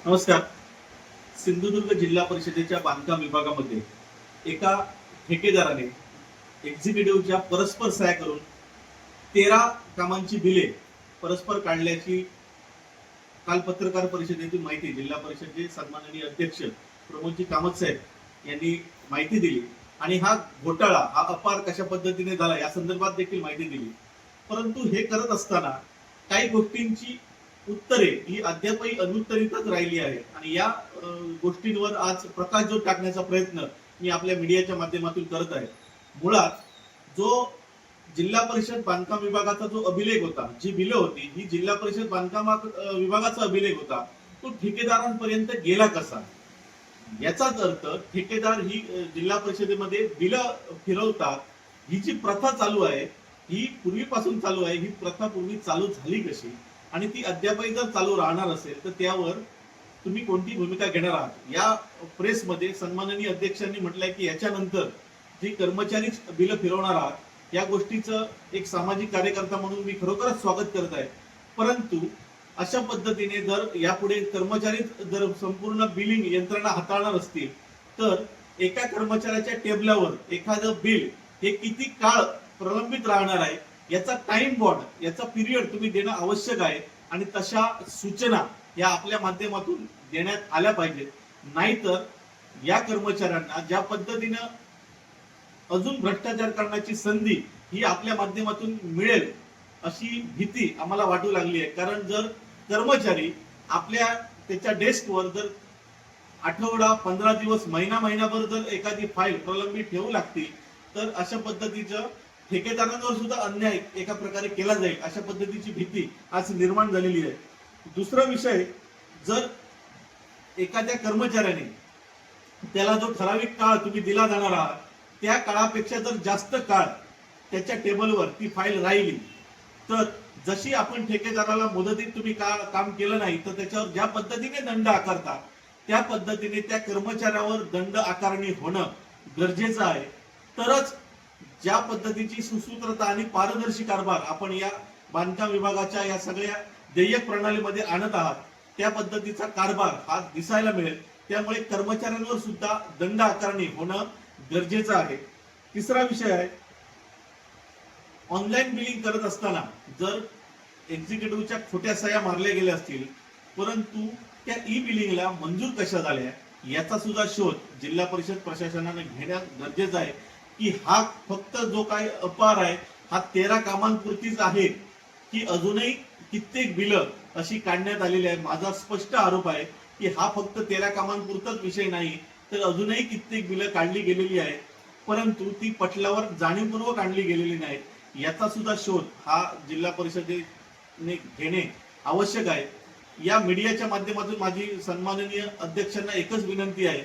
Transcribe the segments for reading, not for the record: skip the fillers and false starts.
नमस्कार. सिंधुदुर्ग जिल्हा परिषदेच्या बांधकाम विभागामध्ये एका ठेकेदाराने एक्झिक्युटिव्हच्या परस्पर सह्या करून 13 कामांची बिले परस्पर काढल्याची काल पत्रकार परिषदेतून माहिती जिल्हा परिषदेचे सन्माननीय अध्यक्ष प्रमोदजी कामत साहेब यांनी माहिती दिली आणि हा घोटाळा हा अपार कशा पद्धतीने झाला या संदर्भात देखील माहिती दिली. परंतु हे करत असताना काही गोष्टींची उत्तरे ही अद्यापही अनुत्तरितच राहिली आहेत आणि या गोष्टींवर आज प्रकाशझोत टाकण्याचा प्रयत्न मी आपल्या मीडियाच्या माध्यमातून करत आहे. मुळात जो जिल्हा परिषद बांधकाम विभागाचा जो अभिलेख होता, जी बिलं होती ही जिल्हा परिषद बांधकाम विभागाचा अभिलेख होता, तो ठेकेदारांपर्यंत गेला कसा? याचाच अर्थ ठेकेदार ही जिल्हा परिषदेमध्ये बिलं फिरवतात ही जी प्रथा चालू आहे ही पूर्वीपासून चालू आहे. ही प्रथा पूर्वी चालू झाली कशी आणि ती अद्यापही जर चालू राहणार असेल तर त्यावर तुम्ही कोणती भूमिका घेणार आहात? या प्रेसमध्ये सन्माननीय अध्यक्षांनी म्हटलंय की याच्यानंतर जे कर्मचारी बिलं फिरवणार आहात या गोष्टीचं एक सामाजिक कार्यकर्ता म्हणून मी खरोखरच स्वागत करत आहे. परंतु अशा पद्धतीने जर यापुढे कर्मचारी जर संपूर्ण बिलिंग यंत्रणा हाताळणार असतील तर एका कर्मचाऱ्याच्या टेबलावर एखादं बिल हे किती काळ प्रलंबित राहणार आहे याचा टाइम बॉन्ड, याचा पिरियड तुम्ही देणं आवश्यक आहे आणि तशा सूचना या आपल्या माध्यमातून देण्यात आल्या पाहिजेत. नाहीतर या कर्मचाऱ्यांना ज्या पद्धतीनं अजून भ्रष्टाचार करण्याची संधी ही आपल्या माध्यमातून मिळेल अशी भीती आम्हाला वाटू लागली आहे. कारण जर कर्मचारी आपल्या त्याच्या डेस्कवर जर आठवडा 15 दिवस महिनाभर जर एखादी फाईल प्रलंबित ठेवू लागतील तर अशा पद्धतीचं ठेकेदारांवर सुद्धा अन्याय एका प्रकारे केला जाईल अशा पद्धतीची भीती आज निर्माण झालेली आहे. दुसरा विषय, जर एखाद्या कर्मचाऱ्याने त्याला जो ठराविक काळ तुम्ही दिला जाणार आहात त्या काळापेक्षा जर जास्त काळ त्याच्या टेबलवर ती फाईल राहिली तर जशी आपण ठेकेदाराला मुदतीत तुम्ही काम केलं नाही तर त्याच्यावर ज्या पद्धतीने दंड आकारता त्या पद्धतीने त्या कर्मचाऱ्यावर दंड आकारणी होणं गरजेचं आहे. तरच ज्या पद्धतीची सुसूत्रता आणि पारदर्शी कारभार आपण या बांधकाम विभागाच्या या सगळ्या देयक प्रणालीमध्ये आणत आहात त्या पद्धतीचा कारभार हा दिसायला मिळेल. त्यामुळे कर्मचाऱ्यांवर सुद्धा दंड आकारणी होणं गरजेचं आहे. तिसरा विषय आहे, ऑनलाईन बिलिंग करत असताना जर एक्झिक्युटिव्हच्या खोट्या सह्या मारल्या गेल्या असतील परंतु त्या ई बिलिंगला मंजूर कशा झाल्या याचा सुद्धा शोध जिल्हा परिषद प्रशासनाने घेण्यात गरजेचं आहे. की हा फक्त जो काही अपार आहे हा 13 कामांपुरतीच आहे की अजूनही कित्येक बिलं अशी काढण्यात आलेली आहे. माझा स्पष्ट आरोप आहे की हा फक्त 13 कामांपुरताच विषय नाही तर अजूनही कित्येक बिलं काढली गेलेली आहे परंतु ती पटलावर जाणीवपूर्वक आणली गेलेली नाही. याचा सुद्धा शोध हा जिल्हा परिषदेने घेणे आवश्यक आहे. या मीडियाच्या माध्यमातून माझी सन्माननीय अध्यक्षांना एकच विनंती आहे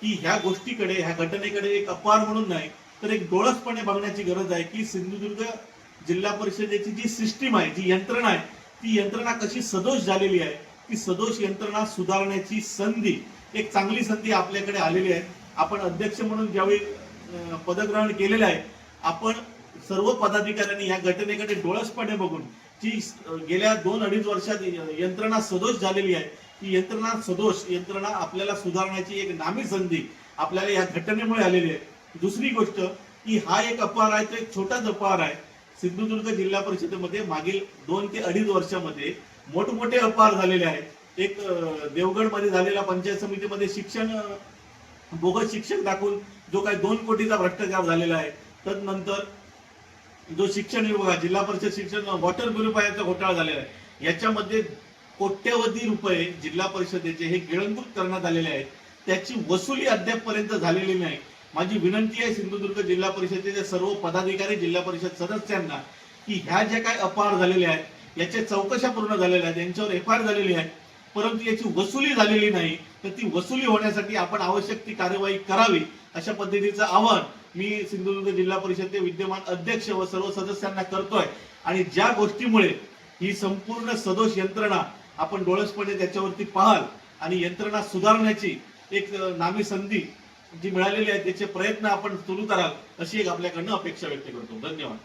की ह्या गोष्टीकडे, ह्या घटनेकडे एक अपार म्हणून नाही तर एक डोळसपणे बघण्याची गरज आहे की सिंधुदुर्ग जिल्हा परिषदेची जी सिस्टीम आहे, जी यंत्रणा आहे, ती यंत्रणा कशी सदोष झालेली आहे. ती सदोष यंत्रणा सुधारण्याची संधी, एक चांगली संधी आपल्याकडे आलेली आहे. आपण अध्यक्ष म्हणून ज्यावेळी पदग्रहण केलेलं आहे आपण सर्व पदाधिकाऱ्यांनी या घटनेकडे डोळसपणे बघून जी गेल्या 2-2.5 वर्षात यंत्रणा सदोष झालेली आहे ती सदोष यंत्रणा आपल्याला सुधारण्याची एक नामी संधी आपल्याला या घटनेमुळे आलेली आहे. दुसरी गोष्ट की हा एक अपहार आहे तो एक छोटाच अपहार आहे. सिंधुदुर्ग जिल्हा परिषदेमध्ये मागील 2 ते 2.5 वर्षामध्ये मोठमोठे अपहार झालेले आहेत. एक देवगडमध्ये झालेला पंचायत समितीमध्ये बोगस शिक्षक दाखवून जो काही 2 कोटीचा भ्रष्टाचार झालेला आहे. तदनंतर जो शिक्षण विभाग जिल्हा परिषद शिक्षण वॉटर प्युरिफायरचा घोटाळा झालेला आहे. याच्यामध्ये कोट्यवधी रुपये जिल्हा परिषदेचे हे गिळंकृत करण्यात आलेले आहेत. त्याची वसुली अद्यापपर्यंत झालेली नाही. माझी विनंती आहे सिंधुदुर्ग जिल्हा परिषदेचे सर्व पदाधिकारी, जिल्हा परिषद सदस्यांना की ह्या ज्या काही अपहार झालेले आहेत याच्या चौकशा पूर्ण झालेल्या आहेत, यांच्यावर FIR झालेली आहे परंतु याची वसुली झालेली नाही तर ती वसुली होण्यासाठी आपण आवश्यक ती कार्यवाही करावी अशा पद्धतीचं आवाहन मी सिंधुदुर्ग जिल्हा परिषदेचे विद्यमान अध्यक्ष व सर्व सदस्यांना करतोय. आणि ज्या गोष्टीमुळे ही संपूर्ण सदोष यंत्रणा आपण डोळसपणे त्याच्यावरती पाहाल आणि यंत्रणा सुधारण्याची एक नामी संधी जी मिळालेली आहे त्याचे प्रयत्न आपण सुरू कराल अशी एक आपल्याकडनं अपेक्षा व्यक्त करतो. धन्यवाद.